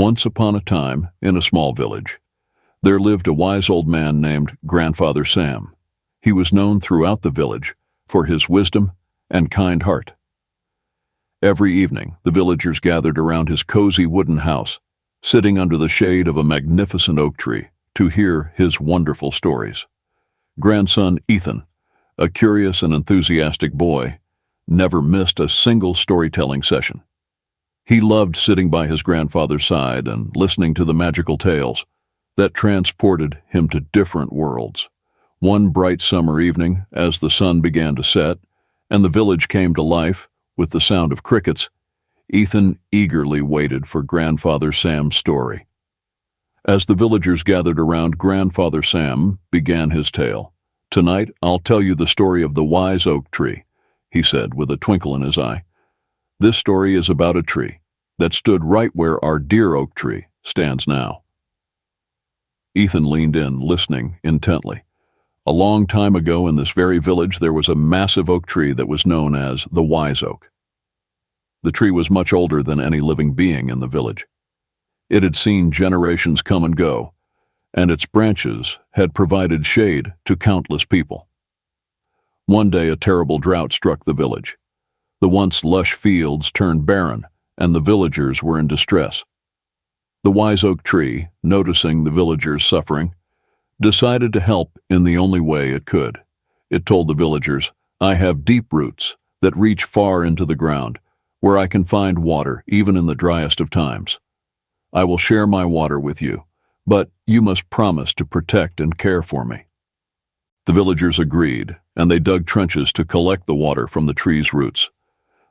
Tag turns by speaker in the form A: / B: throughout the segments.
A: Once upon a time, in a small village, there lived a wise old man named Grandfather Sam. He was known throughout the village for his wisdom and kind heart. Every evening, the villagers gathered around his cozy wooden house, sitting under the shade of a magnificent oak tree, to hear his wonderful stories. Grandson Ethan, a curious and enthusiastic boy, never missed a single storytelling session. He loved sitting by his grandfather's side and listening to the magical tales that transported him to different worlds. One bright summer evening, as the sun began to set and the village came to life with the sound of crickets, Ethan eagerly waited for Grandfather Sam's story. As the villagers gathered around, Grandfather Sam began his tale. "Tonight, I'll tell you the story of the wise oak tree," he said with a twinkle in his eye. "This story is about a tree that stood right where our dear oak tree stands now." Ethan leaned in, listening intently. A long time ago in this very village there was a massive oak tree that was known as the wise oak. The tree was much older than any living being in the village. It had seen generations come and go, and its branches had provided shade to countless people. One day a terrible drought struck the village. The once lush fields turned barren, and the villagers were in distress. The wise oak tree, noticing the villagers' suffering, decided to help in the only way it could. It told the villagers, "I have deep roots that reach far into the ground, where I can find water even in the driest of times. I will share my water with you, but you must promise to protect and care for me." The villagers agreed, and they dug trenches to collect the water from the tree's roots.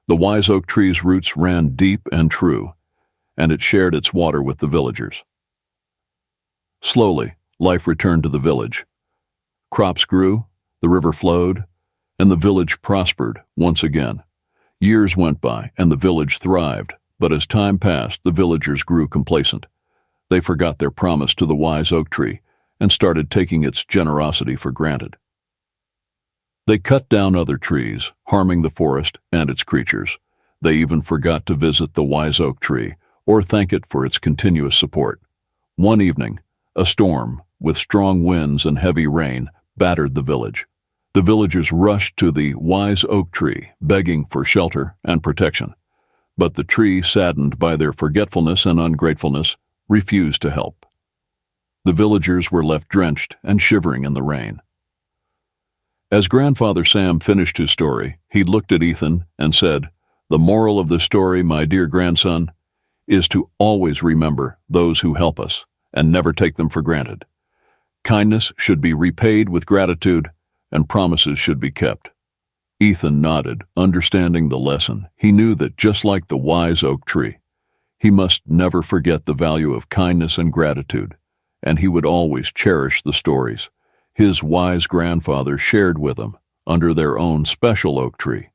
A: The wise oak tree's roots ran deep and true, and it shared its water with the villagers. Slowly, life returned to the village. Crops grew, the river flowed, and the village prospered once again. Years went by, and the village thrived, but as time passed, the villagers grew complacent. They forgot their promise to the wise oak tree and started taking its generosity for granted. They cut down other trees, harming the forest and its creatures. They even forgot to visit the wise oak tree or thank it for its continuous support. One evening, a storm, with strong winds and heavy rain, battered the village. The villagers rushed to the wise oak tree, begging for shelter and protection. But the tree, saddened by their forgetfulness and ungratefulness, refused to help. The villagers were left drenched and shivering in the rain. As Grandfather Sam finished his story, he looked at Ethan and said, "The moral of the story, my dear grandson, is to always remember those who help us and never take them for granted. Kindness should be repaid with gratitude, and promises should be kept." Ethan nodded, understanding the lesson. He knew that just like the wise oak tree, he must never forget the value of kindness and gratitude, and he would always cherish the stories his wise grandfather shared with him under their own special oak tree.